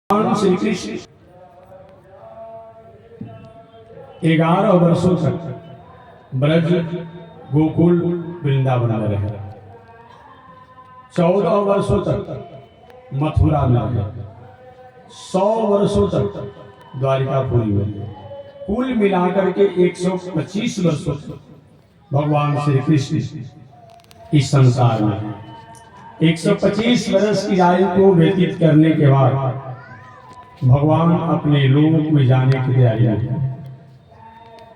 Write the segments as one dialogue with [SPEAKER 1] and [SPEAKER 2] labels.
[SPEAKER 1] भगवान श्री कृष्ण 11 वर्षों तक ब्रज गोकुल वृंदावन में रहे, 14 वर्षों तक मथुरा में रहे, 100 वर्षों तक द्वारिकापुरी में, कुल मिलाकर के 125 वर्षों तक भगवान श्री कृष्ण इस संसार में 125 वर्ष की आयु को व्यतीत करने के बाद भगवान अपने लोक में जाने की तैयारी में।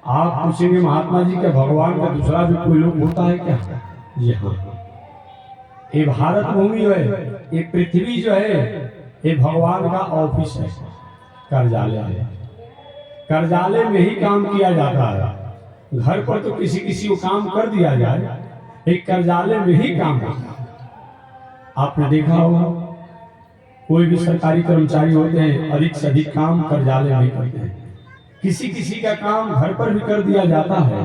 [SPEAKER 1] आप पूछेंगे महात्मा जी, क्या भगवान का दूसरा भी कोई लोक होता है क्या? जी हाँ, ये भारत भूमि है, ये पृथ्वी जो है ये भगवान का ऑफिस है, कार्यालय है। कार्यालय में ही काम किया जाता है। घर पर तो किसी को काम कर दिया जाए, एक कार्यालय में ही काम होता है। आपने देखा होगा कोई भी सरकारी कर्मचारी होते हैं, अधिक से अधिक काम कार्यालय में करते हैं। किसी का काम घर पर भी कर दिया जाता है,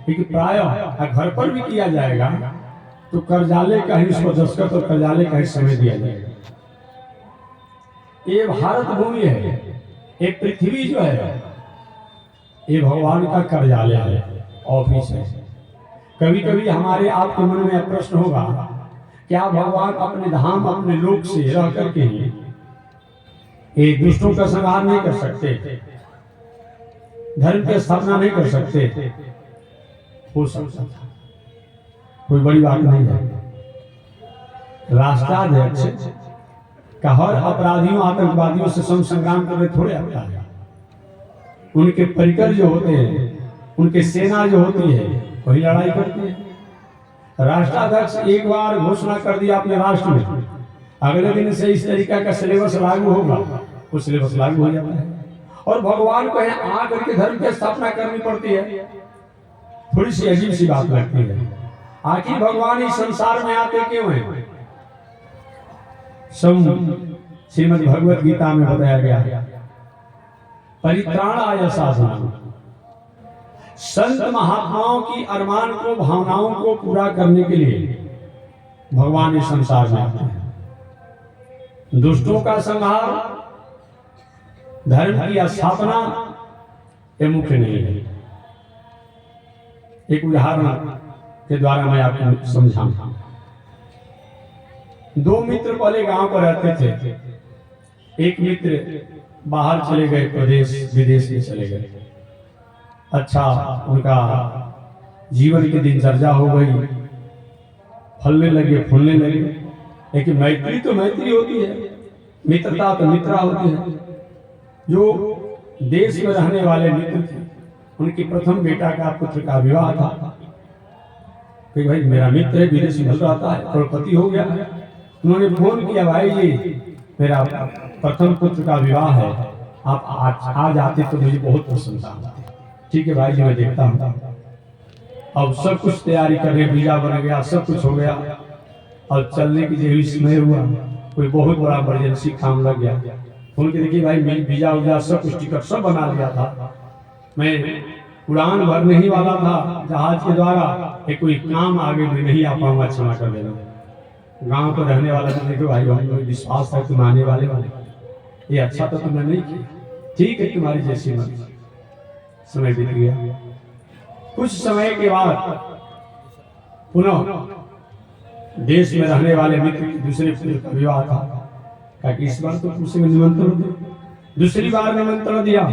[SPEAKER 1] लेकिन प्रायः घर पर भी किया जाएगा तो कार्यालय का ही उसको दस्तखत और कार्यालय का ही समय दिया जाएगा। ये भारत भूमि है, ये पृथ्वी जो है ये भगवान का कार्यालय है, ऑफिस है। कभी कभी हमारे आपके मन में प्रश्न होगा, क्या भगवान अपने धाम अपने लोक से रह करके ये दुष्टों का संहार नहीं कर सकते, धर्म की स्थापना नहीं कर सकते? हो सकता था, कोई बड़ी बात नहीं है। राष्ट्राध्यक्ष का हर अपराधियों आतंकवादियों से संग्राम करने थोड़े आता है। उनके परिकर जो होते हैं, उनके सेना जो होती है वही लड़ाई करती है। राष्ट्राध्यक्ष एक बार घोषणा कर दिया अपने राष्ट्र में, अगले दिन से इस तरीका का सिलेबस लागू होगा, वो सिलेबस लागू हो जाता है। और भगवान को यहाँ आकर के धर्म की स्थापना करनी पड़ती है, थोड़ी सी अजीब सी बात लगती है। आखिर भगवान इस संसार में आते क्यों हैं? श्रीमद् भगवत गीता में बताया गया, परित्राणाय साधनाय, संत महात्माओं की अरमान को, भावनाओं को पूरा करने के लिए भगवान इस संसार में आते हैं। दुष्टों का संहार, धर्म की स्थापना ये मुख्य नहीं है। एक उदाहरण के द्वारा मैं आपको समझाऊंगा। दो मित्र पहले गांव पर रहते थे। एक मित्र बाहर चले गए, प्रदेश विदेश में चले गए। अच्छा, उनका जीवन की दिनचर्या हो गई, फलने लगे, फूलने लगे। लेकिन मैत्री तो मैत्री होती है, मित्रता तो मित्रा होती है। जो देश में रहने वाले मित्र थे, उनकी प्रथम बेटा का पुत्र का विवाह था। कि भाई मेरा मित्र है, विदेश में रहता है, करोड़पति हो गया। उन्होंने फोन किया, भाई जी मेरा प्रथम पुत्र का विवाह है, आप आज आते तो मुझे बहुत प्रसन्नता होती। ठीक है भाई जी, मैं देखता हूँ। अब सब कुछ तैयारी कर रहे, वीजा बन गया, सब कुछ हो गया। और चलने की जो समय हुआ, कोई बहुत बड़ा इमरजेंसी काम लग गया। फोन के देखिए भाई, मेरी वीजा उजा सब कुछ टिकट सब बना लिया था, मैं उड़ान भरने ही वाला था जहाज के द्वारा, ये कोई काम आगे में नहीं आ पाऊंगा, क्षमा कर देना। गांव को रहने वाला तो देखो भाई, हम विश्वास था तुम आने वाले, ये अच्छा तो तुमने नहीं किया। ठीक है, तुम्हारी जैसी मर्जी। समय बीत गया। कुछ समय के बाद पुनः देश में रहने वाले मित्र की दूसरे पुत्र का विवाह था। कि इस बार तो किसी ने निमंत्रण दिया, दूसरी बार निमंत्रण दिया।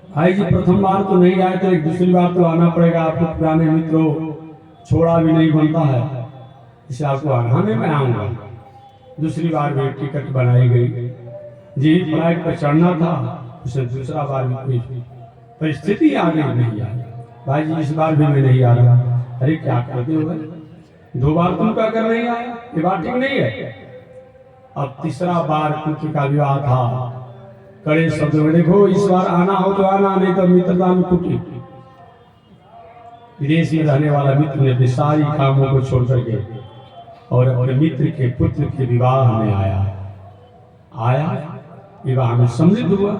[SPEAKER 1] भाई जी प्रथम बार तो नहीं आए, तो एक दूसरी बार तो आना पड़ेगा, आपको पुराने मित्रों छोड़ा भी नहीं बनता है, इसे आपको आना में मैं आऊंगा। दूसरी बार भी टिकट बनाई गई, जी फ्लाइट पर चढ़ना था, उसे दूसरा बार भी कोई परिस्थिति आगे नहीं आई। भाई जी इस बार भी मैं नहीं आ रहा। अरे क्या करते हो भाई, 2 बार तुम क्या कर नहीं आए, ये बात ठीक नहीं है। अब तीसरा बार पुत्र का विवाह था। कड़े शब्द में, देखो इस बार आना हो तो आना, नहीं तो मित्रता में कुटी। विदेश में रहने वाला मित्र ने अपने सारी कामों को छोड़ करके और अपने मित्र के पुत्र के विवाह में आया। विवाह में सम्मिलित हुआ।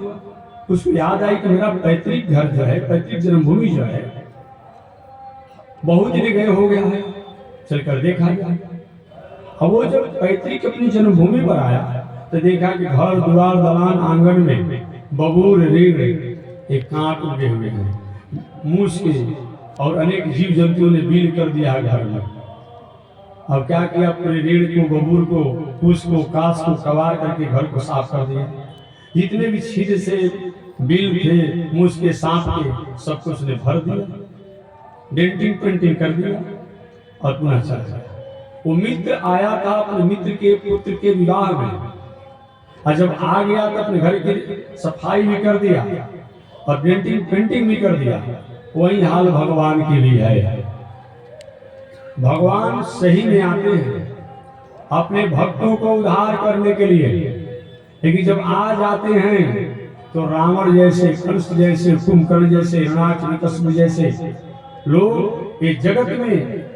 [SPEAKER 1] उसको याद आई कि मेरा पैतृक घर जो है, पैतृक जन्मभूमि जो है, बहुत दिन गए हो गया है, चलकर देखा जाए। अब वो जब पैतृक अपनी जन्मभूमि पर आया तो देखा कि घर द्वार दलान आंगन में बबूर रीढ़ एक कांट उगे हुए हैं, मूस के और अनेक जीव जंतुओं ने बीन कर दिया है घर में। अब क्या किया, पूरे रीढ़ को, बबूर को, फूस को, कास को कबार करके घर को साफ कर दिया। जितने भी छीद से बिल थे, मूस के, सांप के, सब कुछ ने भर दिया, डेंटिंग पेंटिंग कर दिया और पुनः चला गया। वो मित्र आया था अपने मित्र के पुत्र के विवाह में, और जब आ गया तो अपने घर की सफाई भी कर दिया और डेंटिंग पेंटिंग भी कर दिया। वही हाल भगवान के लिए है। भगवान सही में आते हैं अपने भक्तों को उद्धार करने के लिए, लेकिन जब आ जाते हैं तो रावण जैसे, कंस जैसे, कुंभकर्ण जैसे, हिरण्याक्ष जैसे लोग इस जगत में